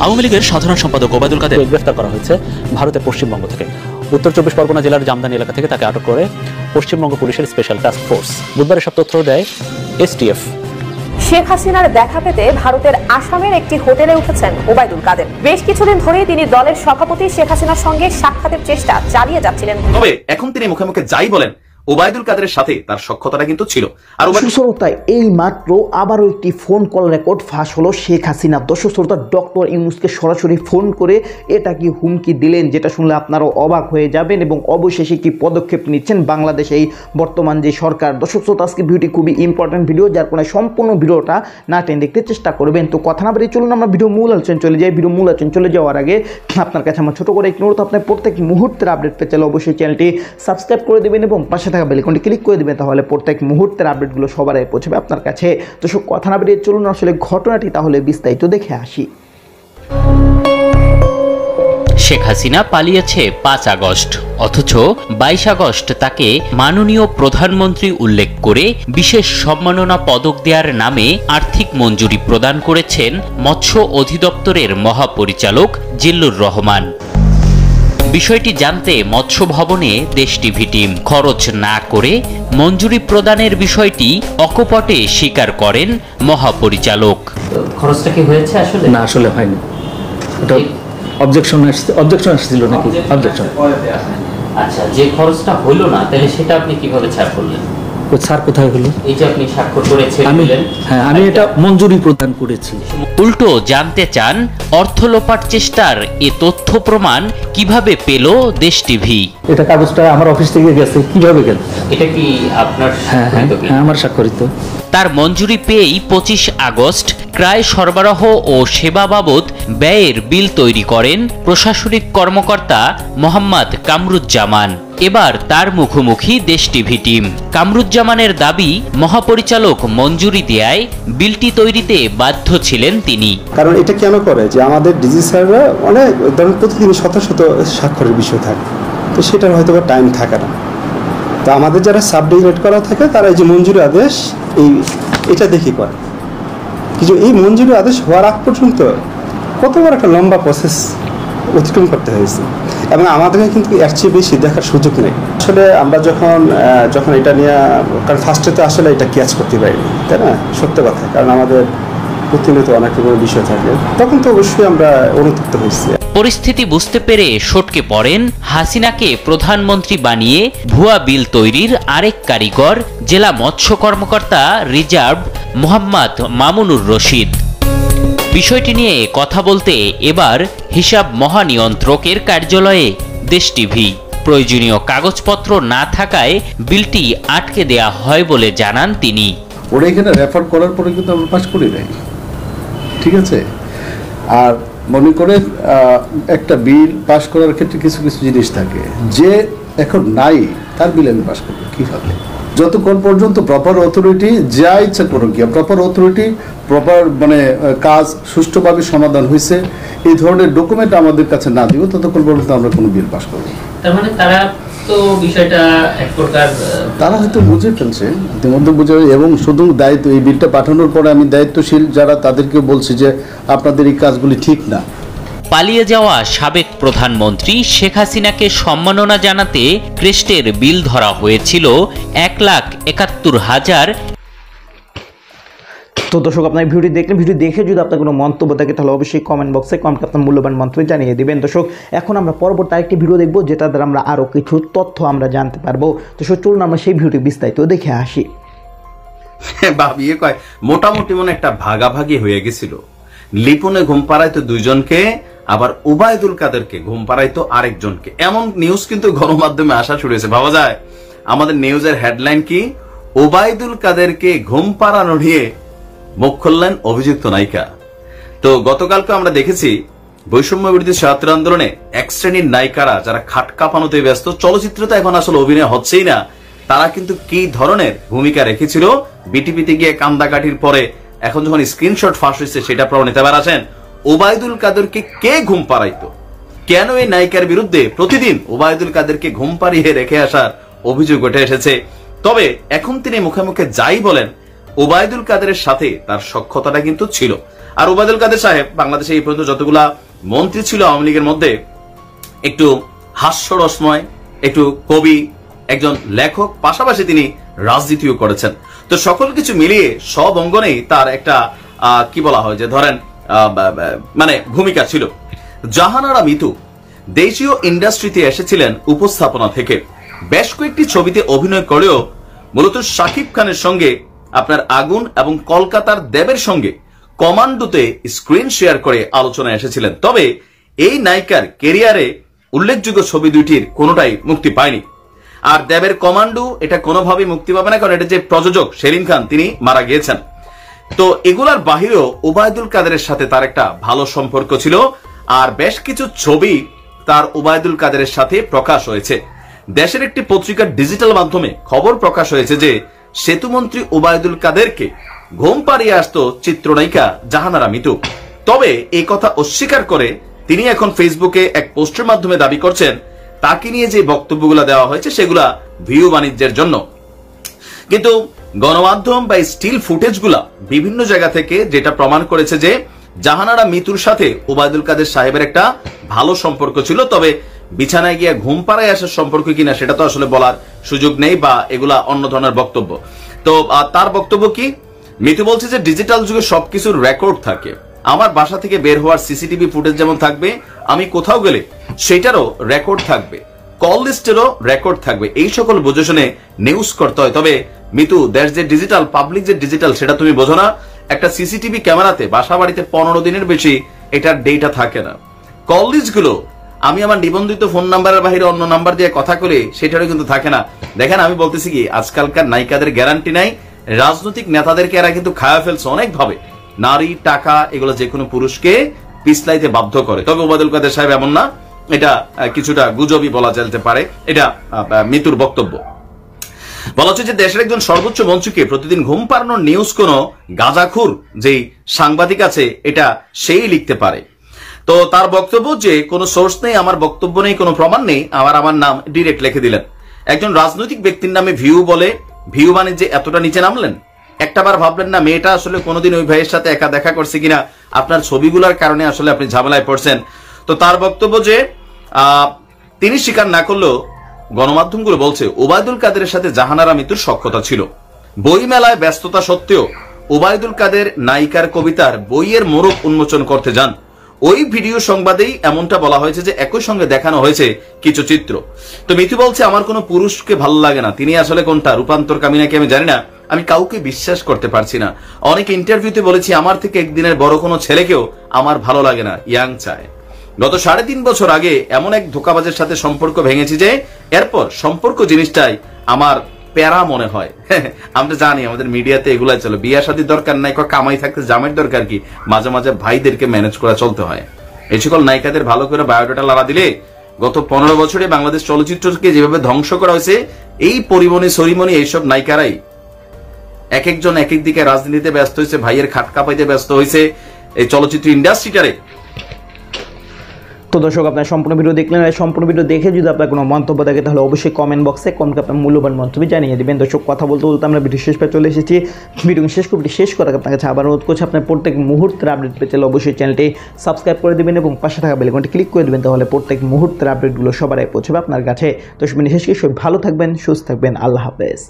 আওয়ামী লীগের সাধারণ সম্পাদক ওবায়দুল কাদের গ্রেফতার করা হয়েছে ভারতের পশ্চিমবঙ্গ থেকে। উত্তর 24 পরগনা জেলার জামদানি এলাকা থেকে তাকে আটক করে পশ্চিমবঙ্গ পুলিশের স্পেশাল টাস্ক ফোর্স। বুধবার এসব তথ্য দেয় এসটিএফ। শেখ হাসিনার দেখা পেতে ভারতের আসামের একটি হোটেলে উঠেছেন ওবায়দুল কাদের। বেশ কিছুদিন ধরেই তিনি দলের সভাপতি শেখ হাসিনার সঙ্গে সাক্ষাতের চেষ্টা চালিয়ে যাচ্ছিলেন। তবে এখন তিনি মুখে মুখে যাই বলেন, ওবায়দুল কাদেরের সাথে তার সখ্যতাটা কিন্তু ছিল। আর শ্রোতায় এই মাত্র আবারও একটি ফোন কল রেকর্ড ফাঁস হলো শেখ হাসিনা। দর্শক শ্রোতা, ডক্টর ইউনূসকে সরাসরি ফোন করে এটা কি হুমকি দিলেন, যেটা শুনলে আপনারাও অবাক হয়ে যাবেন, এবং অবশেষে কি পদক্ষেপ নিচ্ছেন বাংলাদেশ এই বর্তমান যে সরকার। দর্শক শ্রোতা, আজকে ভিডিওটি খুবই ইম্পর্টেন্ট ভিডিও, যার কারণে সম্পূর্ণ ভিডিওটা না টেনে দেখতে চেষ্টা করবেন। তো কথা না বাড়িয়ে চলুন আমরা ভিডিও মূল আলোচনা চলে যাই। ভিডিও মূল আলোচনা চলে যাওয়ার আগে আপনার কাছে আমার ছোট করে একটি অনুরোধ, আপনার প্রত্যেক মুহূর্তের আপডেট পেতে চাইলে অবশ্যই চ্যানেলটি সাবস্ক্রাইব করে দেবেন এবং পাশে থাকা বেল আইকনটি ক্লিক করে দিবেন, তাহলে প্রত্যেক মুহূর্তের আপডেটগুলো সবার আগে পৌঁছবে আপনার কাছে। তো সব কথা না বেরিয়ে চলুন আসলে ঘটনাটি তাহলে বিস্তারিত দেখে আসি। শেখ হাসিনা পালিয়েছে 5 আগস্ট, অথচ 22 আগস্ট তাকে মাননীয় প্রধানমন্ত্রী উল্লেখ করে বিশেষ সম্মাননা পদক দেওয়ার নামে আর্থিক মঞ্জুরি প্রদান করেছেন মৎস্য অধিদপ্তরের মহাপরিচালক জিল্লুর রহমান। বিষয়টি জানতে মৎস্য ভবনে দেশ টিভি টিম খরচ না করে মঞ্জুরি প্রদানের বিষয়টি অকপটে স্বীকার করেন মহাপরিচালক। খরচটা কি হয়েছে আসলে? না, আসলে হয়নি। এটা অবজেকশন আসছিল নাকি? অবজেকশন। আচ্ছা, যে খরচটা হলো না তাহলে সেটা আপনি কিভাবে ছাড় করলেন? স্যার কোথায় হলো? এই যে আপনি স্বাক্ষর করেছেন। আমি এটা মঞ্জুরি প্রদান করেছি। উল্টো জানতে চান অর্থ লোপাট চেষ্টার এ তথ্য প্রমাণ কিভাবে পেল দেশ টিভি। এটা কাগজটা আমার অফিস থেকে গেছে, কিভাবে গেল? এটা কি আপনার? হ্যাঁ, আমার স্বাক্ষরিত। তার মঞ্জুরি পেয়েই 25 আগস্ট ক্রয় সরবরাহ ও সেবা বাবদ ব্যয়ের বিল তৈরি করেন প্রশাসনিক কর্মকর্তা মোহাম্মদ কামরুজ্জামান। এবার তার মুখোমুখি দেশ টিভি টিম। কামরুজ্জামানের দাবি, মহাপরিচালক মঞ্জুরি দেয়ায় বিলটি তৈরিতে বাধ্য ছিলেন তিনি। কারণ এটা কেন করে যে আমাদের ডিজি স্যাররা অনেক ধরুন প্রতিদিন শত শত স্বাক্ষরের বিষয় থাকে, তো সেটার হয়তো টাইম থাকে না। তো আমাদের যারা সাবডিভিডেড করা থাকে তারা এই যে মঞ্জুরি আদেশ এটা দেখি করে, কিছু এই মঞ্জুরি আদেশ হওয়ার আগ পর্যন্ত কত বড় একটা লম্বা প্রসেস অতিক্রম করতে হয়েছে, এবং আমাদেরকে কিন্তু এর চেয়ে বেশি দেখার সুযোগ নেই। আসলে আমরা যখন এটা নিয়ে, কারণ ফার্স্টে তো আসলে এটা ক্যাচ করতে পারিনি, তাই না? সত্য কথা, কারণ আমাদের প্রতিনিয়ত অনেক রকমের বিষয় থাকে, তখন তো অবশ্যই আমরা অনুতপ্ত হয়েছি। পরিস্থিতি বুঝতে পেরে সটকে পড়েন হাসিনাকে প্রধানমন্ত্রী বানিয়ে ভুয়া বিল তৈরির আরেক কারিগর, জেলা মৎস্য কর্মকর্তা রিজার্ভ মোহাম্মদ মামুনুর রশিদ। বিষয়টি নিয়ে কথা বলতে এবার হিসাব মহানিয়ন্ত্রকের কার্যালয়ে দেশ টিভি। প্রয়োজনীয় কাগজপত্র না থাকায় বিলটি আটকে দেয়া হয় বলে জানান তিনি। ওরা এখানে রেফার করার পরে কিন্তু আমরা পাস করি নাই, ঠিক আছে? আর মনে করে একটা বিল পাস করার ক্ষেত্রে কিছু কিছু জিনিস থাকে যে এখন নাই, তার বিল আমি পাস করবো কীভাবে? যতক্ষণ পর্যন্ত প্রপার অথরিটি যা ইচ্ছা করুক গিয়া, প্রপার অথরিটি প্রপার কাজ সুষ্ঠুভাবে সমাধান হয়েছে এই ধরনের ডকুমেন্ট আমাদের কাছে না দিব, ততক্ষণ পর্যন্ত আমরা কোনো বিল পাস করবো। তার মানে তারা তো বিষয়টা এক প্রকার তারা হয়তো বুঝে ফেলছে, ইতিমধ্যে বুঝে, এবং শুধু দায়িত্ব এই বিলটা পাঠানোর পরে আমি দায়িত্বশীল যারা তাদেরকে বলছি যে আপনাদের এই কাজগুলি ঠিক না। পালিয়ে যাওয়া সাবেক প্রধানমন্ত্রী শেখ হাসিনাকে সম্মাননা জানাতে ক্রেস্টের বিল ধরা হয়েছিল 1,71,000। তো দর্শক, আপনার ভিডিওটি দেখলেন, ভিডিও দেখে যদি আপনার কোনো মন্তব্য থাকে তাহলে অবশ্যই কমেন্ট বক্সে কমেন্টে আপনার মূল্যবান মন্তব্য জানিয়ে দেবেন। দর্শক, এখন আমরা পরবর্তী আরেকটি ভিডিও দেখবো, যেটা দ্বারা আমরা আরও কিছু তথ্য আমরা জানতে পারবো। তো চলুন আমরা সেই ভিডিওটি বিস্তারিত দেখে আসি। ভাবিয়ে কয় মোটামুটি মনে একটা ভাগাভাগি হয়ে গেছিল। লিপনে ঘুম পাড়াইতো দুইজনকে, আবার ওবায়দুল কাদেরকে ঘুম পাড়াইতো আরেকজনকে, এমন নিউজ কিন্তু গণমাধ্যমে আসা শুরু হয়েছে। ভাবা যায় আমাদের নিউজের হেডলাইন কি? ওবায়দুল কাদেরকে ঘুম পাড়ানো নিয়ে মুখ খুললেন অভিযুক্ত নায়িকা। তো গতকালকে আমরা দেখেছি বৈষম্য বিরোধী ছাত্র আন্দোলনে এক শ্রেণীর নায়িকারা যারা খাট কাঁপানোতে ব্যস্ত, চলচ্চিত্রতে এখন আসলে অভিনয় হচ্ছেই না, তারা কিন্তু কি ধরনের ভূমিকা রেখেছিল বিটিপিতে গিয়ে কান্দাকাঠির পরে এখন যখন স্ক্রিনশট ফাঁস হয়েছে সেটা প্রমাণিত। এবার আছেন ওবায়দুল কাদেরকে কে ঘুম পাড়াইতো, কেন এই নায়িকার বিরুদ্ধে প্রতিদিন ওবায়দুল কাদেরকে ঘুম পাড়িয়ে রেখে আসার অভিযোগ উঠে এসেছে। তবে এখন তিনি মুখে মুখে যাই বলেন, ওবায়দুল কাদেরের সাথে তার সখ্যতাটা কিন্তু ছিল। আর ওবায়দুল কাদের সাহেব বাংলাদেশে এই পর্যন্ত যতগুলা মন্ত্রী ছিল আওয়ামী লীগের মধ্যে একটু হাস্যরসময়, একটু কবি, একজন লেখক, পাশাপাশি তিনি রাজনীতিও করেছেন। তো সকল কিছু মিলিয়ে সব অঙ্গনেই তার একটা কি বলা হয় যে ধরেন মানে ভূমিকা ছিল। জাহানারা মিতু দেশীয় ইন্ডাস্ট্রিতে এসেছিলেন উপস্থাপনা থেকে, বেশ কয়েকটি ছবিতে অভিনয় করেও মূলত শাকিব খানের সঙ্গে আপনার আগুন এবং কলকাতার দেবের সঙ্গে কমান্ডোতে স্ক্রিন শেয়ার করে আলোচনায় এসেছিলেন। তবে এই নায়িকার কেরিয়ারে উল্লেখযোগ্য ছবি দুইটির কোনোটাই মুক্তি পায়নি। আর দেবের কমান্ডো এটা কোনোভাবেই মুক্তি পাবে না, কারণ এটা যে প্রযোজক সেলিম খান তিনি মারা গিয়েছেন। তো এগুলার বাহিরেও ওবায়দুল কাদেরের সাথে তার একটা ভালো সম্পর্ক ছিল, আর বেশ কিছু ছবি তার ওবায়দুল কাদেরের সাথে প্রকাশ হয়েছে। দেশের একটি পত্রিকার ডিজিটাল মাধ্যমে খবর প্রকাশ হয়েছে যে সেতুমন্ত্রী ওবায়দুল কাদেরকে ঘুম পাড়িয়ে আসতো চিত্রনায়িকা জাহানারা মিতু। তবে এই কথা অস্বীকার করে তিনি এখন ফেসবুকে এক পোস্টের মাধ্যমে দাবি করছেন তাকে নিয়ে যে বক্তব্যগুলো দেওয়া হয়েছে সেগুলা ভিউ বাণিজ্যের জন্য। কিন্তু গণমাধ্যম বা স্টিল ফুটেজগুলা বিভিন্ন জায়গা থেকে যেটা প্রমাণ করেছে যে জাহানারা মিতুর সাথে ওবায়দুল কাদের সাহেবের একটা ভালো সম্পর্ক ছিল। তবে বিছানায় গিয়ে ঘুম পাড়ায় আসার সম্পর্ক কিনা সেটা তো আসলে বলার সুযোগ নেই, বা এগুলা অন্য ধরনের বক্তব্য। তো তার বক্তব্য কি, মিতু বলছে যে ডিজিটাল যুগে সবকিছুর রেকর্ড থাকে, আমার বাসা থেকে বের হওয়ার সিসিটিভি ফুটেজ যেমন থাকবে, আমি কোথাও গেলে সেটারও রেকর্ড থাকবে, কল লিস্টেরও রেকর্ড থাকবে। এই সকল বুঝে শুনে নিউজ করতে হয়। তবে মিতু, দেশ যে ডিজিটাল, পাবলিক যে ডিজিটাল সেটা তুমি বোঝো না। একটা সিসিটিভি ক্যামেরাতে বাসা বাড়িতে 15 দিনের বেশি এটার ডেটা থাকে না। কল লিস্ট গুলো আমি আমার নিবন্ধিত ফোন নাম্বারের বাইরে অন্য নাম্বার দিয়ে কথা কলে সেটারও কিন্তু থাকে না। দেখেন, আমি বলতেছি কি, আজকালকার নায়িকাদের গ্যারান্টি নাই, রাজনৈতিক নেতাদেরকে এরা কিন্তু খায়া ফেলছে অনেক ভাবে। নারী, টাকা, এগুলো যে কোনো পুরুষকে পিছলাইতে বাধ্য করে। তবে ওবায়দুল কাদের সাহেব এমন না, এটা কিছুটা গুজবই বলা যেতে পারে। এটা মিতুর বক্তব্য। বলা হচ্ছে যে দেশের একজন সর্বোচ্চ মন্ত্রীকে প্রতিদিন ঘুম পাড়ানোর নিউজ কোন গাঁজাখুর যেই সাংবাদিক আছে এটা সেই লিখতে পারে। তো তার বক্তব্য যে কোনো সোর্স নেই, আমার বক্তব্য নেই, কোনো প্রমাণ নেই, আমার নাম ডিরেক্ট লিখে দিলেন। একজন রাজনৈতিক ব্যক্তির নামে ভিউ বলে ভিউ বাণিজ্যে এতটা নিচে নামলেন। একটাবার ভাবলেন না মেয়েটা আসলে কোনোদিন ওই ভাইয়ের সাথে একা দেখা করছে কিনা, আপনার ছবিগুলোর কারণে আসলে আপনি ঝামেলায় পড়ছেন। তো তার বক্তব্য যে তিনি স্বীকার না করলেও গণমাধ্যমগুলো বলছে ওবায়দুল কাদেরের সাথে জাহানারা মিতুর সখ্যতা ছিল। বই মেলায় ব্যস্ততা সত্ত্বেও ওবায়দুল কাদের নায়িকার কবিতার বইয়ের মোড়ক উন্মোচন করতে যান। ওই ভিডিও সংবাদেই এমনটা বলা হয়েছে যে একই সঙ্গে দেখানো হয়েছে কিছু চিত্র। তো মিতু বলছে আমার কোনো পুরুষকে ভালো লাগে না, তিনি আসলে কোনটা, রূপান্তর কামী নাকি আমি জানি না, আমি কাউকে বিশ্বাস করতে পারছি না। অনেক ইন্টারভিউতে বলেছি আমার থেকে একদিনের বড় কোনো ছেলেকেও আমার ভালো লাগে না, ইয়াং চায়। গত 3.5 বছর আগে এমন এক ধোঁকাবাজের সাথে সম্পর্ক ভেঙেছি যে এরপর সম্পর্ক জিনিসটাই আমার প্যারা মনে হয়। আমরা জানি আমাদের মিডিয়াতে এগুলাই চলে, বিয়া শাদীর দরকার নাই, কামাই থাকতে জামের দরকার কি, মাঝে মাঝে ভাইদেরকে ম্যানেজ করে চলতে হয়। এই সকল নায়িকাদের ভালো করে বায়োডাটা লাড়া দিলে গত 15 বছরে বাংলাদেশ চলচ্চিত্রকে যেভাবে ধ্বংস করা হয়েছে, এই পরিমণি সরিমণি এইসব নায়িকারাই এক একজন এক এক দিকে রাজনীতিতে ব্যস্ত হয়েছে, ভাইয়ের খাট কাঁপাইতে ব্যস্ত হয়েছে এই চলচ্চিত্র ইন্ডাস্ট্রিটারে। তো দর্শক, আপনার সম্পূর্ণ ভিডিও দেখলেন। সম্পূর্ণ ভিডিও দেখে যদি আপনার কোনো মন্তব্য থাকে তাহলে অবশ্যই কমেন্ট বক্সে কমকে আপনার মূল্যবান মন্তব্য জানিয়ে দেবেন। দর্শক, কথা বলতে বলতে আমরা ভিডিও শেষ পেয়ে চলে এসেছি। ভিডিও শেষ করার আপনার কাছে আবার অনুরোধ করছি, আপনার প্রত্যেক মুহূর্তের আপডেট পেতে হলে অবশ্যই চ্যানেলটি সাবস্ক্রাইব করে দেবেন এবং পাশে থাকা বেল আইকনটি ক্লিক করে দেবেন, তাহলে প্রত্যেক মুহূর্তের আপডেটগুলো সবার আগে পৌঁছবে আপনার কাছে। তো সবাই শেষ করে সবাই ভালো থাকবেন, সুস্থ থাকবেন, আল্লাহ হাফেজ।